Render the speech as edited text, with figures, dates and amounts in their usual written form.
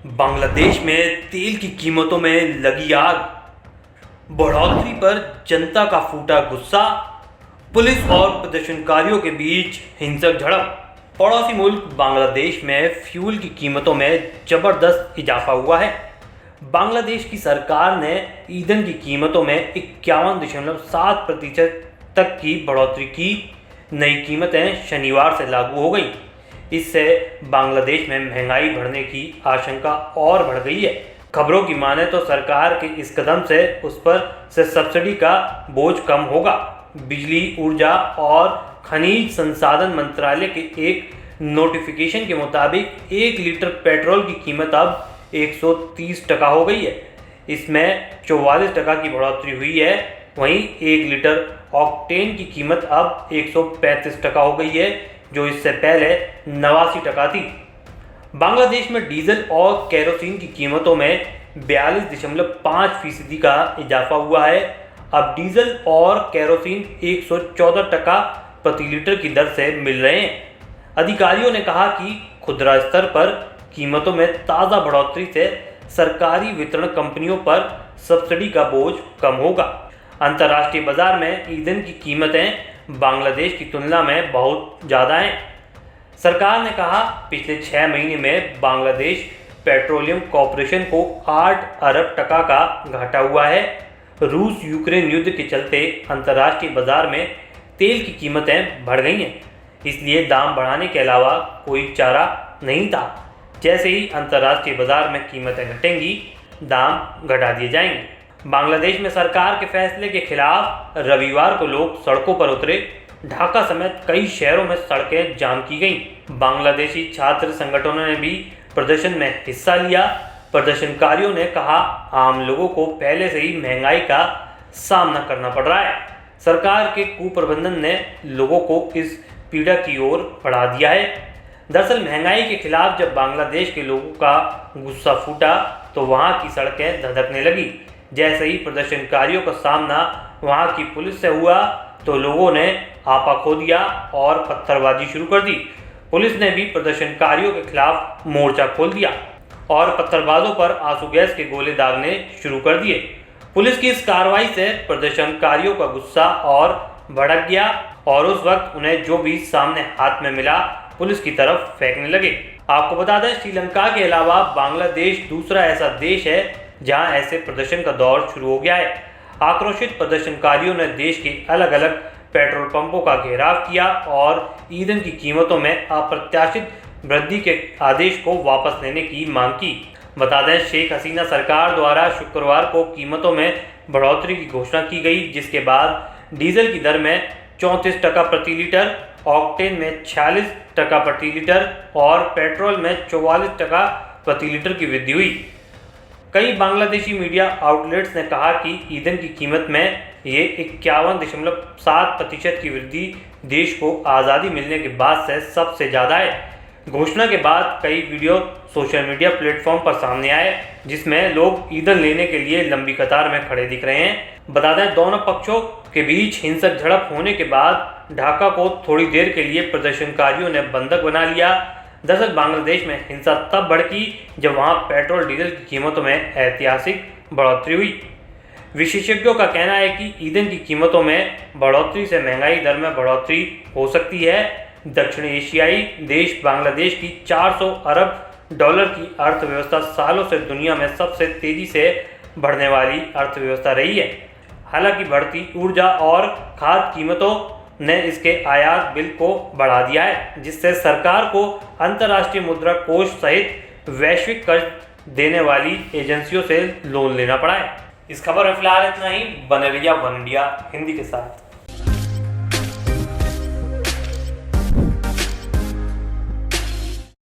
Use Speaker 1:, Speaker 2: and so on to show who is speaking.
Speaker 1: बांग्लादेश में तेल की कीमतों में लगी आग, बढ़ोतरी पर जनता का फूटा गुस्सा, पुलिस और प्रदर्शनकारियों के बीच हिंसक झड़प। पड़ोसी मुल्क बांग्लादेश में फ्यूल की कीमतों में जबरदस्त इजाफा हुआ है। बांग्लादेश की सरकार ने ईंधन की कीमतों में 51.7% तक की बढ़ोतरी की। नई कीमतें शनिवार से लागू हो गई। इससे बांग्लादेश में महंगाई बढ़ने की आशंका और बढ़ गई है। खबरों की माने तो सरकार के इस कदम से उस पर से सब्सिडी का बोझ कम होगा। बिजली, ऊर्जा और खनिज संसाधन मंत्रालय के एक नोटिफिकेशन के मुताबिक 1 लीटर पेट्रोल की कीमत अब 130 टका हो गई है। इसमें 44 टका की बढ़ोतरी हुई है। वहीं 1 लीटर ऑक्टेन की कीमत अब 135 टका हो गई है, जो इससे पहले 89 टका थी। बांग्लादेश में डीजल और केरोसिन की कीमतों में 42.5% का इजाफा हुआ है। अब डीजल और केरोसिन 114 टका प्रति लीटर की दर से मिल रहे हैं। अधिकारियों ने कहा कि खुदरा स्तर पर कीमतों में ताज़ा बढ़ोतरी से सरकारी वितरण कंपनियों पर सब्सिडी का बोझ कम होगा। अंतर्राष्ट्रीय बाजार में ईंधन की कीमतें बांग्लादेश की तुलना में बहुत ज़्यादा हैं। सरकार ने कहा, पिछले 6 महीने में बांग्लादेश पेट्रोलियम कॉरपोरेशन को 8 अरब टका का घाटा हुआ है। रूस यूक्रेन युद्ध के चलते अंतर्राष्ट्रीय बाजार में तेल की कीमतें बढ़ गई हैं, इसलिए दाम बढ़ाने के अलावा कोई चारा नहीं था। जैसे ही अंतर्राष्ट्रीय बाजार में कीमतें घटेंगी, दाम घटा दिए जाएंगे। बांग्लादेश में सरकार के फैसले के खिलाफ रविवार को लोग सड़कों पर उतरे। ढाका समेत कई शहरों में सड़कें जाम की गईं। बांग्लादेशी छात्र संगठनों ने भी प्रदर्शन में हिस्सा लिया। प्रदर्शनकारियों ने कहा, आम लोगों को पहले से ही महंगाई का सामना करना पड़ रहा है। सरकार के कुप्रबंधन ने लोगों को इस पीड़ा की ओर बढ़ा दिया है। दरअसल महंगाई के खिलाफ जब बांग्लादेश के लोगों का गुस्सा फूटा तो वहाँ की सड़कें धधकने लगी। जैसे ही प्रदर्शनकारियों का सामना वहाँ की पुलिस से हुआ तो लोगों ने आपा खो दिया और पत्थरबाजी शुरू कर दी। पुलिस ने भी प्रदर्शनकारियों के खिलाफ मोर्चा खोल दिया और पत्थरबाजों पर आंसू गैस के गोले दागने शुरू कर दिए। पुलिस की इस कार्रवाई से प्रदर्शनकारियों का गुस्सा और भड़क गया और उस वक्त उन्हें जो भी सामने हाथ में मिला पुलिस की तरफ फेंकने लगे। आपको बता दें, श्रीलंका के अलावा बांग्लादेश दूसरा ऐसा देश है जहां ऐसे प्रदर्शन का दौर शुरू हो गया है। आक्रोशित प्रदर्शनकारियों ने देश के अलग अलग पेट्रोल पंपों का घेराव किया और ईंधन की कीमतों में अप्रत्याशित वृद्धि के आदेश को वापस लेने की मांग की। बता दें, शेख हसीना सरकार द्वारा शुक्रवार को कीमतों में बढ़ोतरी की घोषणा की गई, जिसके बाद डीजल की दर में 34 टका प्रति लीटर, ऑक्टेन में 46 टका प्रति लीटर और पेट्रोल में 44 टका प्रति लीटर की वृद्धि हुई। कई बांग्लादेशी मीडिया आउटलेट्स ने कहा कि ईंधन की कीमत में ये 51.7% की वृद्धि देश को आज़ादी मिलने के बाद से सबसे ज़्यादा है। घोषणा के बाद कई वीडियो सोशल मीडिया प्लेटफॉर्म पर सामने आए, जिसमें लोग ईंधन लेने के लिए लंबी कतार में खड़े दिख रहे हैं। बता दें, दोनों पक्षों के बीच हिंसक झड़प होने के बाद ढाका को थोड़ी देर के लिए प्रदर्शनकारियों ने बंधक बना लिया। दरअसल बांग्लादेश में हिंसा तब भड़की जब वहां पेट्रोल डीजल की कीमतों में ऐतिहासिक बढ़ोतरी हुई। विशेषज्ञों का कहना है कि ईंधन की कीमतों में बढ़ोतरी से महंगाई दर में बढ़ोतरी हो सकती है। दक्षिण एशियाई देश बांग्लादेश की 400 अरब डॉलर की अर्थव्यवस्था सालों से दुनिया में सबसे तेजी से बढ़ने वाली अर्थव्यवस्था रही है। हालांकि बढ़ती ऊर्जा और खाद्य कीमतों ने इसके आयात बिल को बढ़ा दिया है, जिससे सरकार को अंतर्राष्ट्रीय मुद्रा कोष सहित वैश्विक कर्ज देने वाली एजेंसियों से लोन लेना पड़ा है। इस खबर में फिलहाल इतना ही। बने रहिए वन इंडिया हिंदी के साथ।